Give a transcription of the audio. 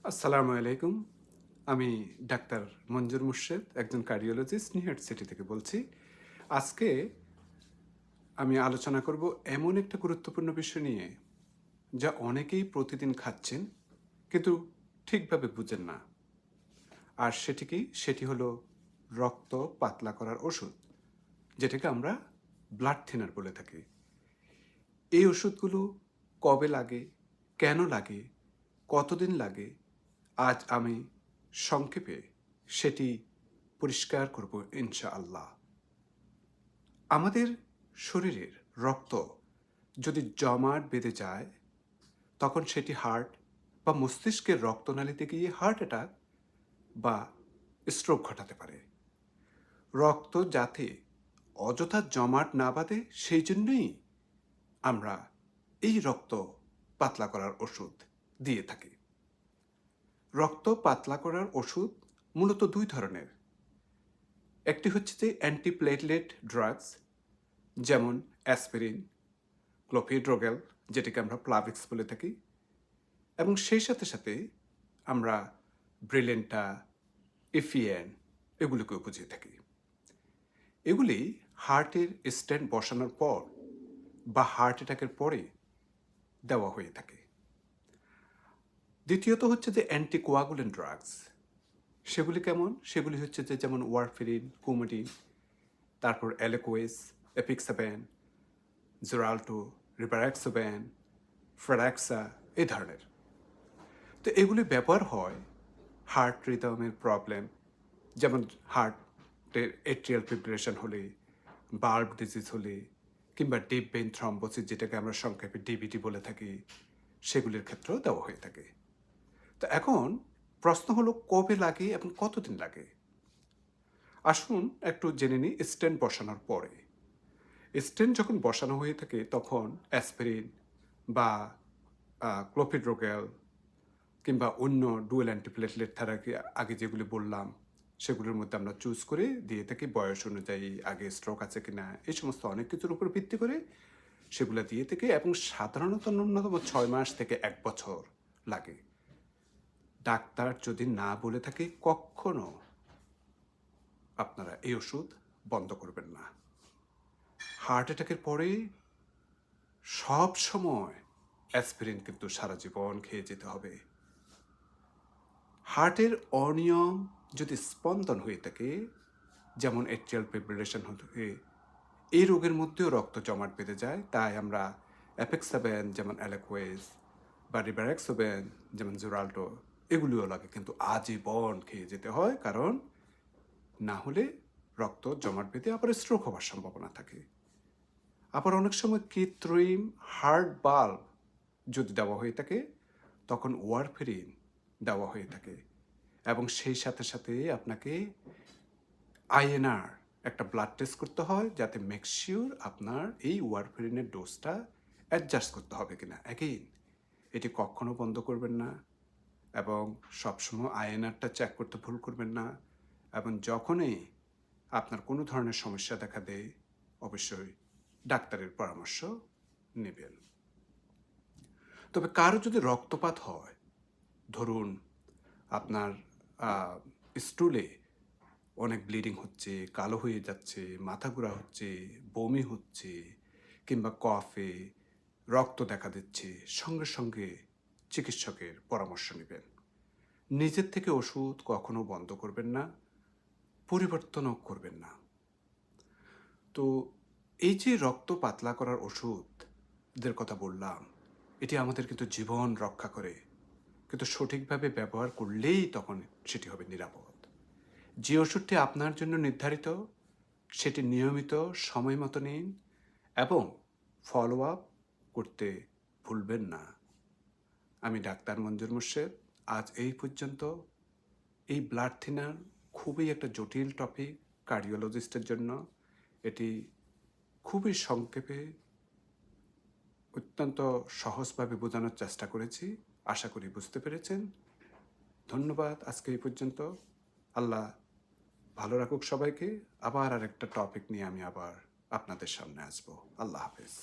আসসালামু আলাইকুম। আমি ডাক্তার মঞ্জুর মুর্শেদ, একজন কার্ডিওলজিস্ট নিউ ইয়র্ক সিটি থেকে বলছি। আজকে আমি আলোচনা করব এমন একটা গুরুত্বপূর্ণ বিষয় নিয়ে, যা অনেকেই প্রতিদিন খাচ্ছেন, কিন্তু ঠিকভাবে বুঝেন না। আর সেটি হলো রক্ত পাতলা করার ওষুধ, যেটাকে আমরা ব্লাড থিনার বলে থাকি। এই ওষুধগুলো কবে লাগে, কেন লাগে, কতদিন লাগে, আজ আমি সংক্ষেপে সেটি পরিষ্কার করব ইনশাআল্লাহ। আমাদের শরীরের রক্ত যদি জমাট বেঁধে যায়, তখন সেটি হার্ট বা মস্তিষ্কের রক্তনালীতে গিয়ে হার্ট অ্যাটাক বা স্ট্রোক ঘটাতে পারে। রক্ত যাতে অযথা জমাট না বাঁধে, সেই জন্যই আমরা এই রক্ত পাতলা করার ওষুধ দিয়ে থাকি। রক্ত পাতলা করার ওষুধ মূলত দুই ধরনের। একটি হচ্ছে যে অ্যান্টিপ্লেটলেট ড্রাগস, যেমন অ্যাসপিরিন, ক্লোপিডোগ্রেল, যেটাকে আমরা প্লাভিক্স বলে থাকি, এবং সেই সাথে সাথে আমরা ব্রিলেন্টা, ইফিয়েন এগুলোকেও বুঝিয়ে থাকি। এগুলি হার্টের স্ট্যান্ড বসানোর পর বা হার্ট অ্যাটাকের পরে দেওয়া হয়ে থাকে। দ্বিতীয়ত হচ্ছে যে অ্যান্টিকোয়াগুলেন্ট ড্রাগস। সেগুলি কেমন? সেগুলি হচ্ছে যে যেমন ওয়ারফেরিন, কুমারিন, তারপর অ্যালোকোয়েস, এপিক্সাবেন, জোরাল্টো, রিভারক্সোবেন, ফ্রাডাক্সা, এই ধরনের। তো এগুলি ব্যবহার হয় হার্ট রিদমের প্রবলেম, যেমন হার্টের এট্রিয়াল ফিব্রিলেশন হলে, বাল্ব ডিজিজ হলে, কিংবা ডিপ ভেইন থ্রম্বোসিস, যেটাকে আমরা সংক্ষেপে ডিবিটি বলে থাকি, সেগুলির ক্ষেত্রেও দেওয়া হয়ে থাকে। তো এখন প্রশ্ন হলো, কবে লাগে এবং কতদিন লাগে? আসুন একটু জেনে নিই। স্টেন্ট বসানোর পরে, স্টেন্ট যখন বসানো হয়ে থাকে, তখন অ্যাসপিরিন বা ক্লোপিডোগ্রেল কিংবা অন্য ডুয়েল অ্যান্টিপ্লেটলেট থেরাপি, আগে যেগুলি বললাম, সেগুলোর মধ্যে আমরা চুজ করে দিয়ে থাকি বয়স অনুযায়ী, আগে স্ট্রোক আছে কিনা, এই সমস্ত অনেক কিছুর উপর ভিত্তি করে সেগুলো দিয়ে থেকে, এবং সাধারণত ন্যূনতম 6 মাস থেকে 1 বছর লাগে। ডাক্তার যদি না বলে থাকে, কখনো আপনারা এই ওষুধ বন্ধ করবেন না। হার্ট অ্যাটাকের পরে সব সময় অ্যাসপিরিন কিন্তু সারা জীবন খেয়ে যেতে হবে। হার্টের অনিয়ম যদি স্পন্দন হয়ে থাকে, যেমন এট্রিয়াল ফিব্রিলেশন হতে, এই রোগের মধ্যেও রক্ত জমাট বেঁধে যায়। তাই আমরা অ্যাপেক্সাবেন যেমন অ্যালোকোয়েস বা রিভারক্সোবেন যেমন জোরাল্টো, এগুলিও লাগে, কিন্তু আজীবন খেয়ে যেতে হয়, কারণ না হলে রক্ত জমাট বেঁধে আবার স্ট্রোক হওয়ার সম্ভাবনা থাকে। আবার অনেক সময় কৃত্রিম হার্ট বাল্ব যদি দেওয়া হয়ে থাকে, তখন ওয়ারফেরিন দেওয়া হয়ে থাকে, এবং সেই সাথে সাথে আপনাকে আইএনআর একটা ব্লাড টেস্ট করতে হয়, যাতে মেকশিওর আপনার এই ওয়ারফেরিনের ডোজটা অ্যাডজাস্ট করতে হবে কিনা। অ্যাগেইন, এটি কখনো বন্ধ করবেন না, এবং সবসময় আইএনআরটা চেক করতে ভুল করবেন না। এবং যখনই আপনার কোনো ধরনের সমস্যা দেখা দেয়, অবশ্যই ডাক্তারের পরামর্শ নেবেন। তবে কারো যদি রক্তপাত হয়, ধরুন আপনার স্টুলে অনেক ব্লিডিং হচ্ছে, কালো হয়ে যাচ্ছে, মাথা ঘোরা হচ্ছে, বমি হচ্ছে, কিংবা কফে রক্ত দেখা দিচ্ছে, সঙ্গে সঙ্গে চিকিৎসকের পরামর্শ নেবেন। নিজের থেকে ওষুধ কখনো বন্ধ করবেন না, পরিবর্তনও করবেন না। তো এই যে রক্ত পাতলা করার ওষুধদের কথা বললাম, এটি আমাদের কিন্তু জীবন রক্ষা করে, কিন্তু সঠিকভাবে ব্যবহার করলেই তখন সেটি হবে নিরাপদ। যে ওষুধটি আপনার জন্য নির্ধারিত, সেটি নিয়মিত সময় মতো নিন, এবং ফলো আপ করতে ভুলবেন না। আমি ডাক্তার মঞ্জুর মুর্শেদ। আজ এই পর্যন্ত। এই ব্লাড থিনার খুবই একটা জটিল টপিক কার্ডিওলজিস্টের জন্য। এটি খুবই সংক্ষেপে, অত্যন্ত সহজভাবে বোঝানোর চেষ্টা করেছি। আশা করি বুঝতে পেরেছেন। ধন্যবাদ। আজকে এই পর্যন্ত। আল্লাহ ভালো রাখুক সবাইকে। আবার আরেকটা টপিক নিয়ে আমি আবার আপনাদের সামনে আসবো। আল্লাহ হাফেজ।